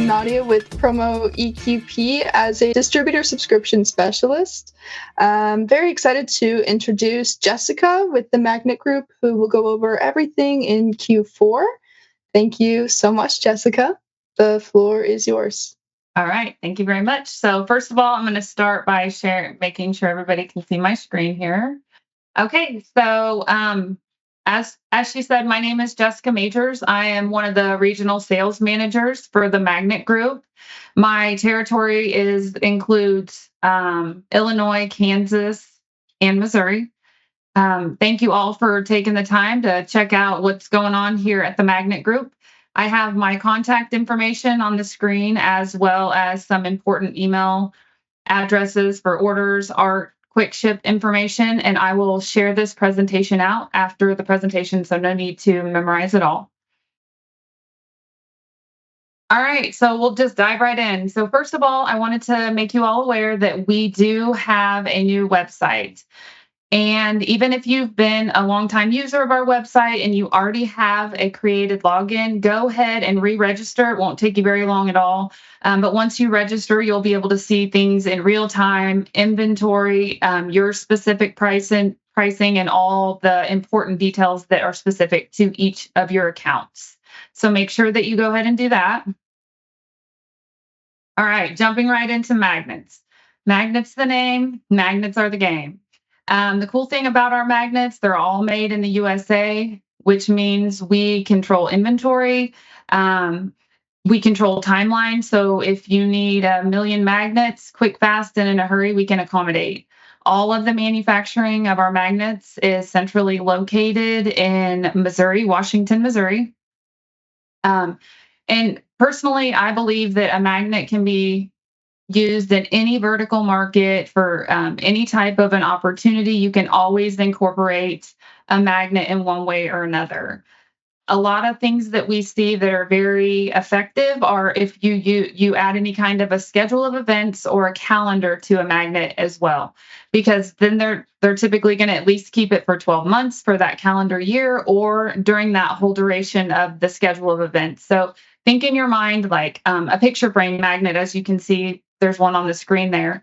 I'm Nadia with Promo EQP as a distributor subscription specialist. I'm very excited to introduce Jessica with the Magnet Group, who will go over everything in Q4. Thank you so much, Jessica. The floor is yours. All right, thank you very much. So first of all, I'm going to start by making sure everybody can see my screen here. Okay, so as she said, my name is Jessica Majors. I am one of the regional sales managers for the Magnet Group. My territory includes Illinois, Kansas, and Missouri. Thank you all for taking the time to check out what's going on here at the Magnet Group. I have my contact information on the screen, as well as some important email addresses for orders, art, quick ship information, and I will share this presentation out after the presentation, so no need to memorize it all. All right, so we'll just dive right in. So first of all, I wanted to make you all aware that we do have a new website. And even if you've been a longtime user of our website and you already have a created login, go ahead and re-register. It won't take you very long at all. But once you register, you'll be able to see things in real time, inventory, your specific pricing, and all the important details that are specific to each of your accounts. So make sure that you go ahead and do that. All right, jumping right into magnets. Magnets the name, magnets are the game. The cool thing about our magnets, they're all made in the USA, which means we control inventory. We control timeline. So if you need 1 million magnets, quick, fast, and in a hurry, we can accommodate. All of the manufacturing of our magnets is centrally located in Missouri, Washington, Missouri. And personally, I believe that a magnet can be used in any vertical market for any type of an opportunity. You can always incorporate a magnet in one way or another. A lot of things that we see that are very effective are if you add any kind of a schedule of events or a calendar to a magnet as well, because then they're typically going to at least keep it for 12 months for that calendar year or during that whole duration of the schedule of events. So think in your mind like a picture frame magnet, as you can see, there's one on the screen there.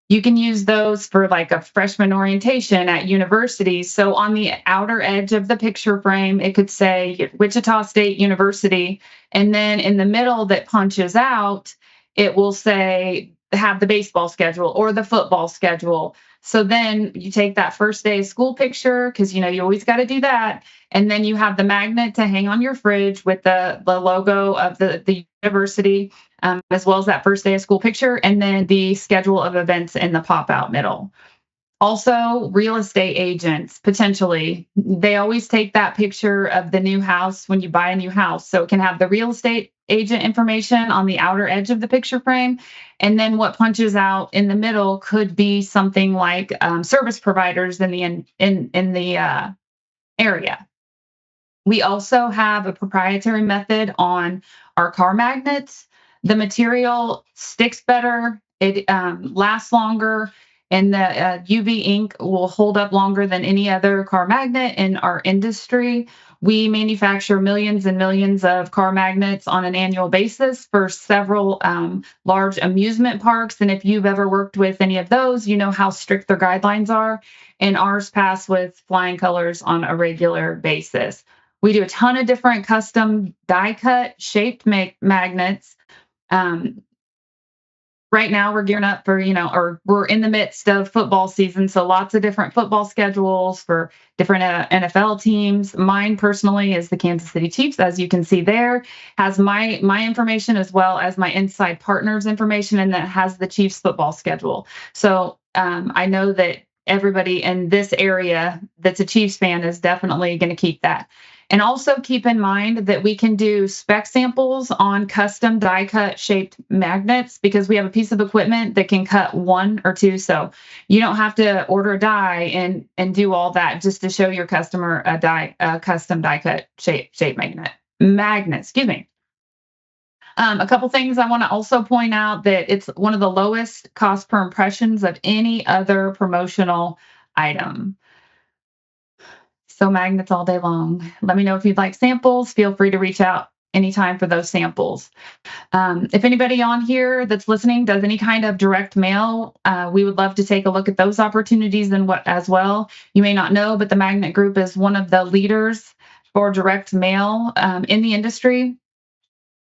You can use those for like a freshman orientation at universities. So on the outer edge of the picture frame, it could say Wichita State University. And then in the middle that punches out, it will say have the baseball schedule or the football schedule. So then you take that first day of school picture, because you always got to do that. And then you have the magnet to hang on your fridge with the logo of the university, as well as that first day of school picture, and then the schedule of events in the pop-out middle. Also, real estate agents, potentially, they always take that picture of the new house when you buy a new house. So it can have the real estate agent information on the outer edge of the picture frame. And then what punches out in the middle could be something like service providers in the area. We also have a proprietary method on our car magnets. The material sticks better, it lasts longer, and the UV ink will hold up longer than any other car magnet in our industry. We manufacture millions and millions of car magnets on an annual basis for several large amusement parks. And if you've ever worked with any of those, you know how strict their guidelines are. And ours pass with flying colors on a regular basis. We do a ton of different custom die cut shaped magnets. Right now we're gearing up for, or we're in the midst of football season. So lots of different football schedules for different NFL teams. Mine personally is the Kansas City Chiefs, as you can see there, has my information as well as my inside partners information, and that has the Chiefs football schedule. So I know that everybody in this area that's a Chiefs fan is definitely going to keep that. And also keep in mind that we can do spec samples on custom die cut shaped magnets, because we have a piece of equipment that can cut 1 or 2. So you don't have to order a die and do all that just to show your customer a custom die cut shape magnet. Excuse me. A couple things I want to also point out, that it's one of the lowest cost per impressions of any other promotional item. So magnets all day long. Let me know if you'd like samples. Feel free to reach out anytime for those samples. If anybody on here that's listening does any kind of direct mail, we would love to take a look at those opportunities and what as well. You may not know, but the Magnet Group is one of the leaders for direct mail in the industry.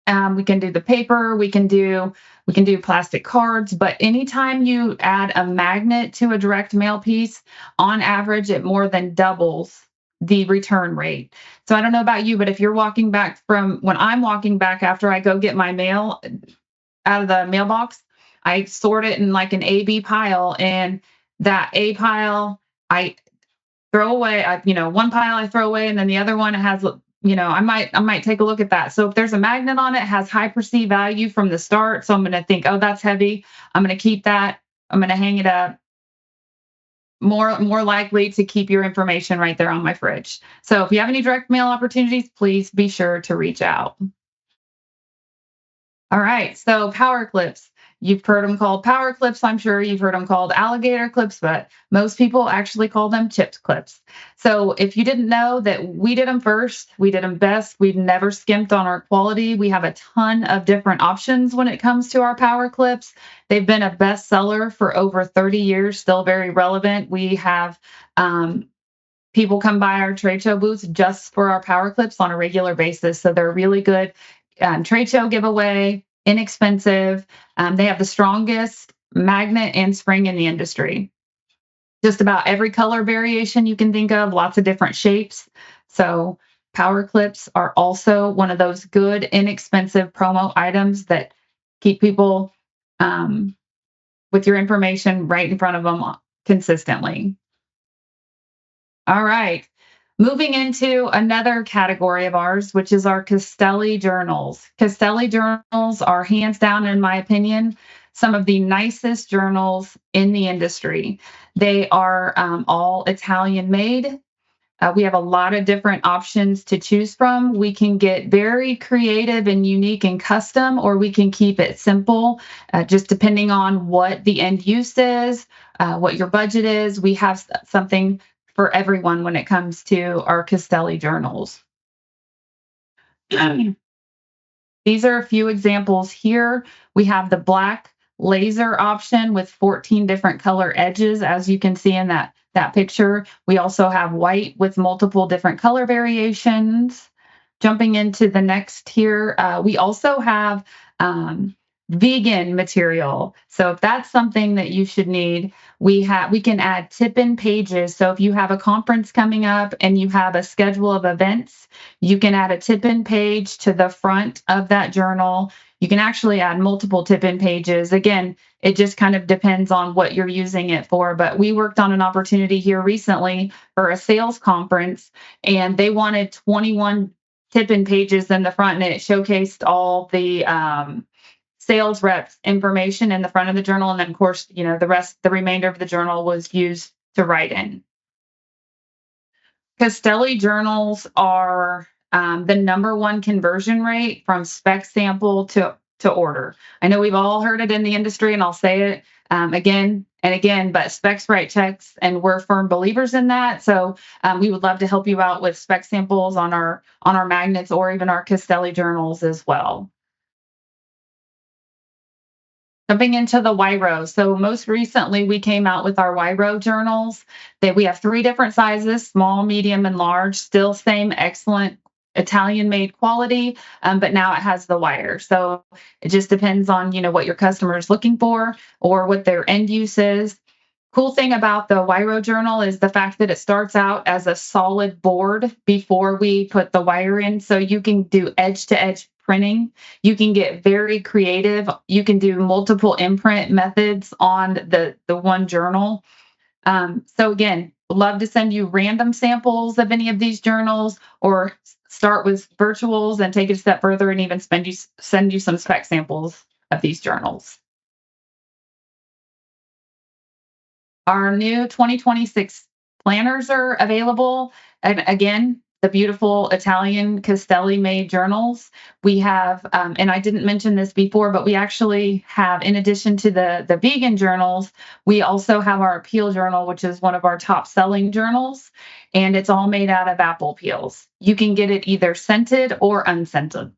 We can do the paper, we can do plastic cards, but anytime you add a magnet to a direct mail piece, on average, it more than doubles the return rate. So I don't know about you, but if you're walking back from when I'm walking back after I go get my mail out of the mailbox, I sort it in like an A B pile, and that A pile I throw away. One pile I throw away, and then the other one has, I might take a look at that. So if there's a magnet on it, it has high perceived value from the start. So I'm going to think, oh, that's heavy. I'm going to keep that. I'm going to hang it up. More likely to keep your information right there on my fridge. So if you have any direct mail opportunities, please be sure to reach out. All right, so power clips. You've heard them called power clips. I'm sure you've heard them called alligator clips, but most people actually call them chipped clips. So if you didn't know that we did them first, we did them best, we've never skimped on our quality. We have a ton of different options when it comes to our power clips. They've been a bestseller for over 30 years, still very relevant. We have people come by our trade show booths just for our power clips on a regular basis. So they're really good trade show giveaway, inexpensive. They have the strongest magnet and spring in the industry. Just about every color variation you can think of, lots of different shapes. So power clips are also one of those good, inexpensive promo items that keep people with your information right in front of them consistently. All right. Moving into another category of ours, which is our Castelli journals. Castelli journals are hands down, in my opinion, some of the nicest journals in the industry. They are all Italian made. We have a lot of different options to choose from. We can get very creative and unique and custom, or we can keep it simple, just depending on what the end use is, what your budget is. We have something for everyone when it comes to our Castelli journals. These are a few examples here. We have the black laser option with 14 different color edges, as you can see in that picture. We also have white with multiple different color variations. Jumping into the next here, we also have vegan material. So if that's something that you should need, we can add tip-in pages. So if you have a conference coming up and you have a schedule of events, you can add a tip-in page to the front of that journal. You can actually add multiple tip-in pages. Again, it just kind of depends on what you're using it for. But we worked on an opportunity here recently for a sales conference, and they wanted 21 tip-in pages in the front, and it showcased all the sales reps information in the front of the journal. And then, of course, the remainder of the journal was used to write in. Castelli journals are the #1 conversion rate from spec sample to order. I know we've all heard it in the industry, and I'll say it again and again, but specs write checks, and we're firm believers in that. So we would love to help you out with spec samples on our magnets or even our Castelli journals as well. Jumping into the Wiro. So most recently, we came out with our Wiro journals. We have 3 different sizes: small, medium, and large. Still same excellent Italian-made quality, but now it has the wire. So it just depends on what your customer is looking for or what their end use is. Cool thing about the Wiro journal is the fact that it starts out as a solid board before we put the wire in. So you can do edge-to-edge printing. You can get very creative. You can do multiple imprint methods on the one journal. So again, love to send you random samples of any of these journals, or start with virtuals and take it a step further and even send you some spec samples of these journals. Our new 2026 planners are available. And again, the beautiful Italian Castelli made journals. We have, and I didn't mention this before, but we actually have, in addition to the vegan journals, we also have our peel journal, which is one of our top selling journals, and it's all made out of apple peels. You can get it either scented or unscented.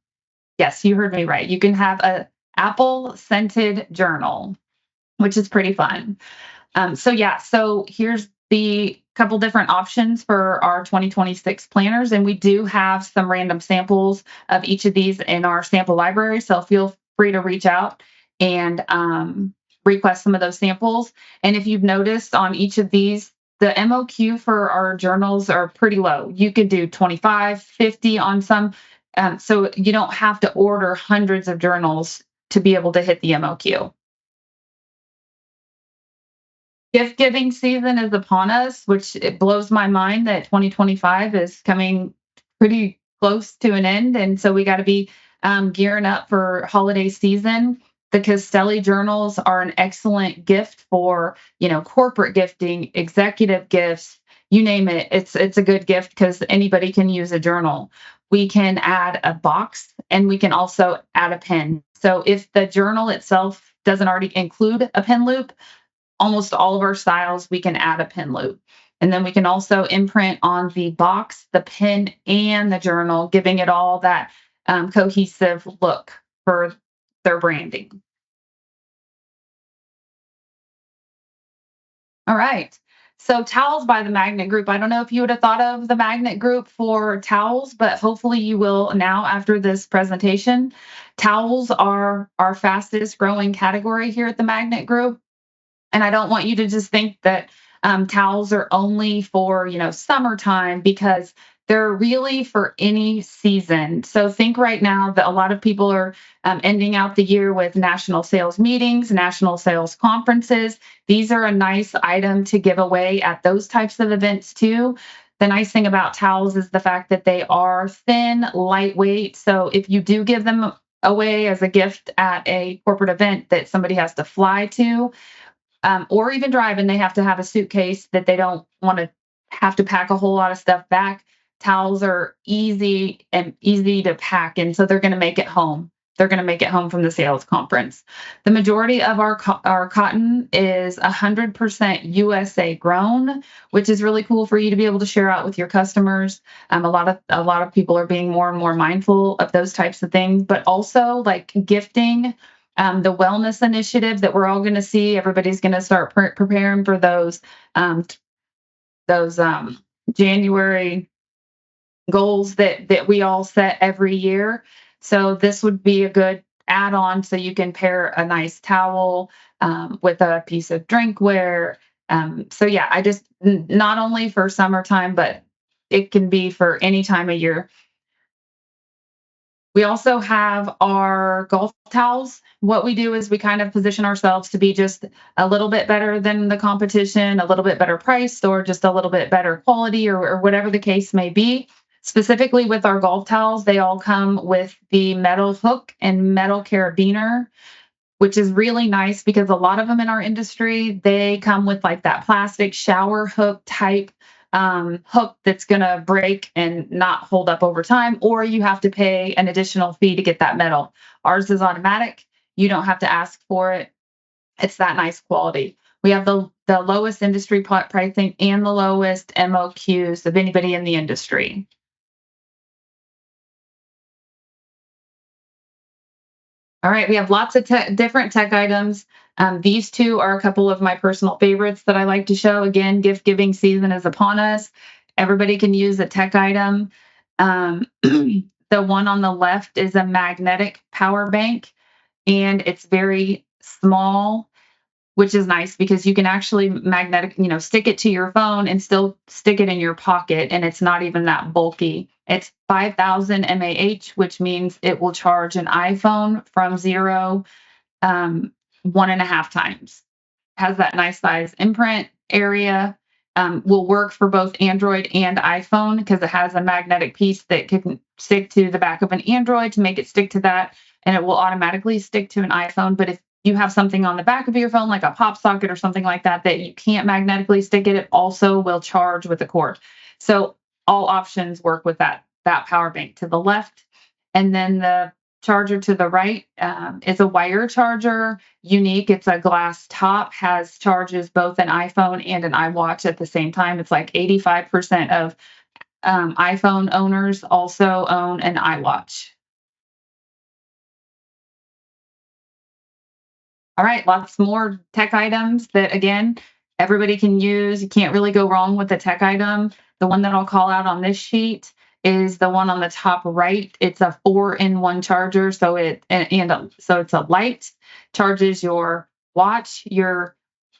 Yes, you heard me right. You can have a apple scented journal, which is pretty fun. So yeah, so here's the couple different options for our 2026 planners, and we do have some random samples of each of these in our sample library. So feel free to reach out and request some of those samples. And if you've noticed on each of these, the MOQ for our journals are pretty low. You could do 25, 50 on some. So you don't have to order hundreds of journals to be able to hit the MOQ. Gift giving season is upon us, which it blows my mind that 2025 is coming pretty close to an end. And so we got to be gearing up for holiday season. The Castelli journals are an excellent gift for, corporate gifting, executive gifts, you name it. It's a good gift because anybody can use a journal. We can add a box and we can also add a pen. So if the journal itself doesn't already include a pen loop, almost all of our styles, we can add a pin loop. And then we can also imprint on the box, the pin, and the journal, giving it all that cohesive look for their branding. All right. So towels by the Magnet Group. I don't know if you would have thought of the Magnet Group for towels, but hopefully you will now after this presentation. Towels are our fastest growing category here at the Magnet Group. And I don't want you to just think that towels are only for, summertime because they're really for any season. So think right now that a lot of people are ending out the year with national sales meetings, national sales conferences. These are a nice item to give away at those types of events too. The nice thing about towels is the fact that they are thin, lightweight. So if you do give them away as a gift at a corporate event that somebody has to fly to, or even drive and they have to have a suitcase that they don't want to have to pack a whole lot of stuff back. Towels are easy to pack, and so they're going to make it home. They're going to make it home from the sales conference. The majority of our cotton is 100% USA grown, which is really cool for you to be able to share out with your customers. A lot of people are being more and more mindful of those types of things, but also like gifting, the wellness initiative that we're all going to see. Everybody's going to start preparing for um, those January goals that we all set every year. So this would be a good add-on. So you can pair a nice towel with a piece of drinkware. So yeah, not only for summertime, but it can be for any time of year. We also have our golf towels. What we do is we kind of position ourselves to be just a little bit better than the competition, a little bit better priced, or just a little bit better quality, or whatever the case may be. Specifically with our golf towels, they all come with the metal hook and metal carabiner, which is really nice because a lot of them in our industry, they come with like that plastic shower hook type hook that's going to break and not hold up over time, or you have to pay an additional fee to get that metal. Ours is automatic. You don't have to ask for it. It's that nice quality. We have the lowest industry pricing and the lowest MOQs of anybody in the industry. All right, we have lots of different tech items. These two are a couple of my personal favorites that I like to show. Again, gift giving season is upon us. Everybody can use a tech item. The one on the left is a magnetic power bank, and it's very small, which is nice because you can actually stick it to your phone and still stick it in your pocket, and it's not even that bulky. It's 5,000 mAh, which means it will charge an iPhone from zero 1.5 times. Has that nice size imprint area. Will work for both Android and iPhone because it has a magnetic piece that can stick to the back of an Android to make it stick to that, and it will automatically stick to an iPhone. But if you have something on the back of your phone, like a pop socket or something like that, that you can't magnetically stick it also will charge with the cord. So all options work with that power bank to the left. And then the charger to the right is a wire charger, unique. It's a glass top, has charges both an iPhone and an iWatch at the same time. It's like 85% of iPhone owners also own an iWatch. All right, lots more tech items that, again, everybody can use. You can't really go wrong with a tech item. The one that I'll call out on this sheet is the one on the top right. It's a 4-in-1 charger, so so it's a light, charges your watch, your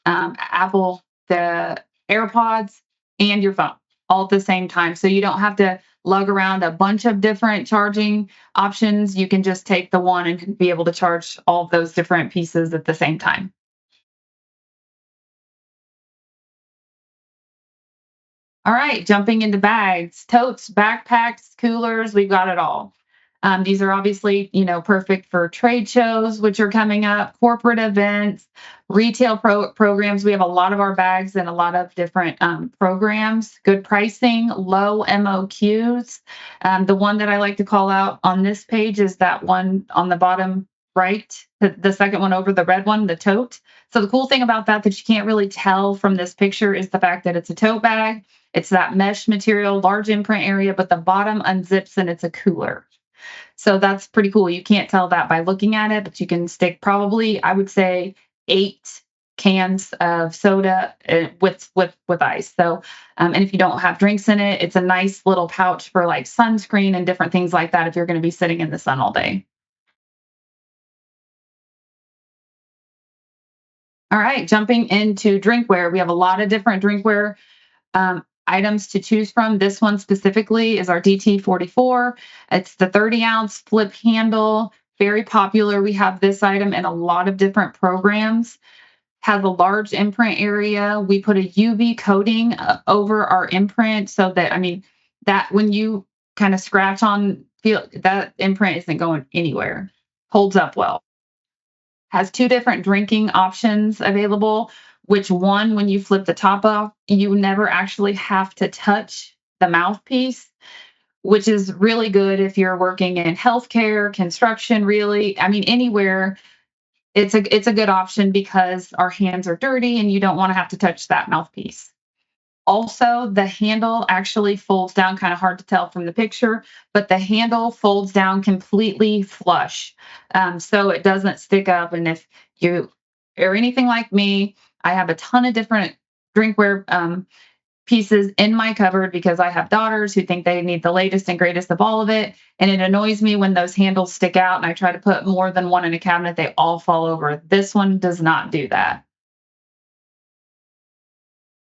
Apple, the AirPods, and your phone all at the same time. So you don't have to lug around a bunch of different charging options. You can just take the one and be able to charge all of those different pieces at the same time. All right, jumping into bags, totes, backpacks, coolers, we've got it all. These are obviously, perfect for trade shows, which are coming up, corporate events, retail programs. We have a lot of our bags and a lot of different programs, good pricing, low MOQs. The one that I like to call out on this page is that one on the bottom right, the second one over the red one, the tote. So the cool thing about that you can't really tell from this picture is the fact that it's a tote bag. It's that mesh material, large imprint area, but the bottom unzips and it's a cooler. So that's pretty cool. You can't tell that by looking at it, but you can stick probably, I would say, 8 cans of soda with ice. So, and if you don't have drinks in it, it's a nice little pouch for like sunscreen and different things like that if you're going to be sitting in the sun all day. All right, jumping into drinkware, we have a lot of different drinkware items to choose from. This one specifically is our DT44. It's the 30-ounce flip handle, very popular. We have this item in a lot of different programs. Has a large imprint area. We put a UV coating over our imprint so that, that when you kind of scratch on, feel that imprint isn't going anywhere. Holds up well. Has two different drinking options available, which one, when you flip the top off, you never actually have to touch the mouthpiece, which is really good if you're working in healthcare, construction, really. Anywhere, it's a good option because our hands are dirty and you don't want to have to touch that mouthpiece. Also, the handle actually folds down, kind of hard to tell from the picture, but the handle folds down completely flush. So it doesn't stick up. And if you are anything like me, I have a ton of different drinkware pieces in my cupboard because I have daughters who think they need the latest and greatest of all of it. And it annoys me when those handles stick out and I try to put more than one in a cabinet, they all fall over. This one does not do that.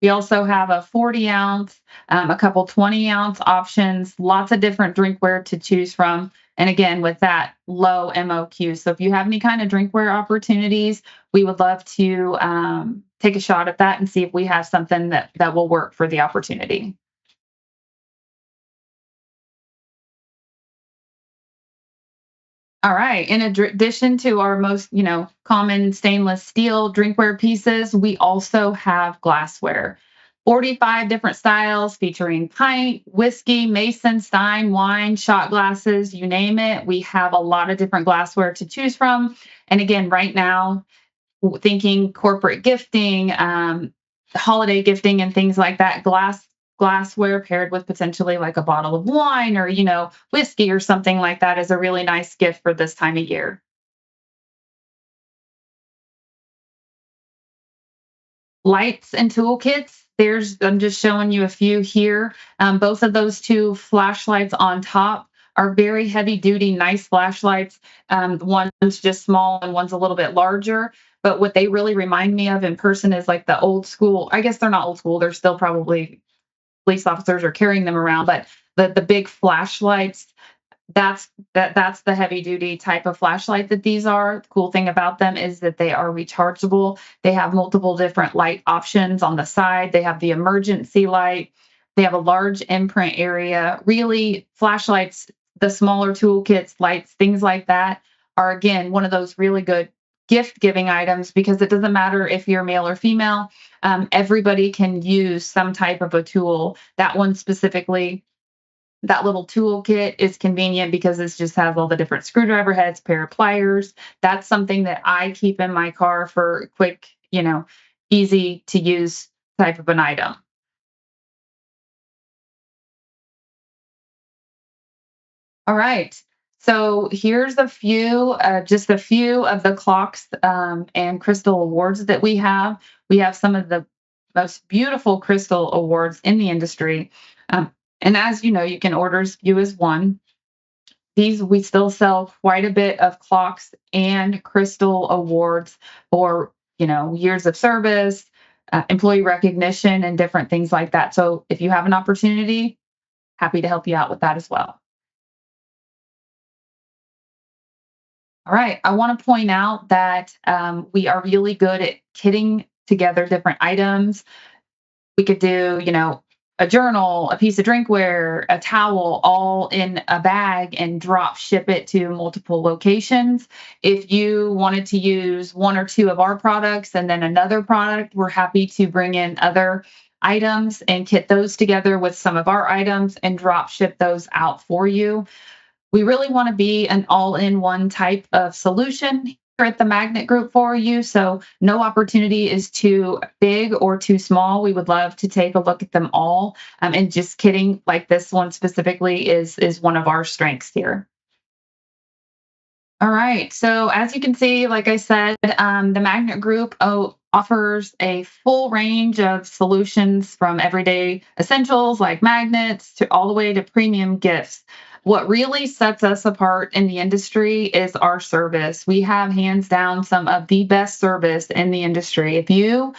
We also have a 40-ounce, a couple 20-ounce options, lots of different drinkware to choose from. And again, with that low MOQ. So if you have any kind of drinkware opportunities, we would love to take a shot at that and see if we have something that will work for the opportunity. All right. In addition to our most, common stainless steel drinkware pieces, we also have glassware. 45 different styles featuring pint, whiskey, mason, stein, wine, shot glasses, you name it. We have a lot of different glassware to choose from. And again, right now, thinking corporate gifting, holiday gifting, and things like that. Glassware paired with potentially like a bottle of wine or whiskey or something like that is a really nice gift for this time of year. Lights and toolkits. I'm just showing you a few here. Both of those two flashlights on top are very heavy duty, nice flashlights. One's just small and one's a little bit larger. But what they really remind me of in person is like the old school. I guess they're not old school. They're still probably police officers are carrying them around, but the big flashlights, that's the heavy duty type of flashlight that these are. The cool thing about them is that they are rechargeable. They have multiple different light options on the side. They have the emergency light. They have a large imprint area. Really, flashlights, the smaller toolkits, lights, things like that are again one of those really good gift giving items because it doesn't matter if you're male or female. Everybody can use some type of a tool. That one specifically, that little toolkit is convenient because it just has all the different screwdriver heads, pair of pliers. That's something that I keep in my car for quick, easy to use type of an item. All right. So here's just a few of the clocks and crystal awards that we have. We have some of the most beautiful crystal awards in the industry. Um, and as you know, you can order as few as one. These we still sell quite a bit of clocks and crystal awards for years of service, employee recognition, and different things like that. So if you have an opportunity, happy to help you out with that as well. All right. I want to point out that we are really good at kitting together different items. We could do, a journal, a piece of drinkware, a towel, all in a bag and drop ship it to multiple locations. If you wanted to use one or two of our products and then another product, we're happy to bring in other items and kit those together with some of our items and drop ship those out for you. We really want to be an all-in-one type of solution here at the Magnet Group for you. So no opportunity is too big or too small. We would love to take a look at them all. And just kidding, like this one specifically is one of our strengths here. All right. So as you can see, like I said, the Magnet Group offers a full range of solutions from everyday essentials like magnets to all the way to premium gifts. What really sets us apart in the industry is our service. We have hands down some of the best service in the industry. If you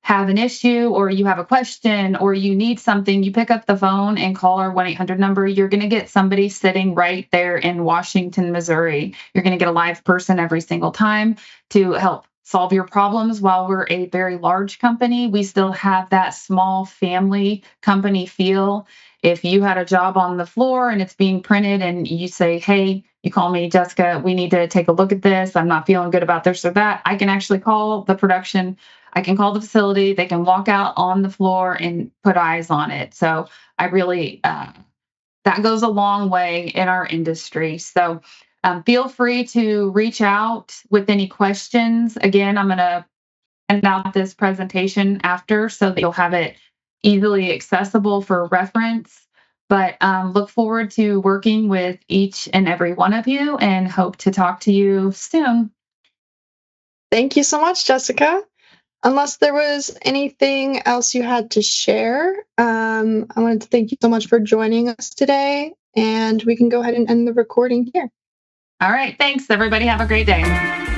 have an issue or you have a question or you need something, you pick up the phone and call our 1-800 number. You're going to get somebody sitting right there in Washington, Missouri. You're going to get a live person every single time to help solve your problems. While we're a very large company, we still have that small family company feel. If you had a job on the floor and it's being printed and you say, hey, you call me, Jessica, we need to take a look at this. I'm not feeling good about this or that. I can actually call the production. I can call the facility. They can walk out on the floor and put eyes on it. So I really, that goes a long way in our industry. So feel free to reach out with any questions. Again, I'm going to send out this presentation after so that you'll have it easily accessible for reference. But look forward to working with each and every one of you and hope to talk to you soon. Thank you so much, Jessica. Unless there was anything else you had to share, I wanted to thank you so much for joining us today, and we can go ahead and end the recording here. All right. Thanks, everybody. Have a great day.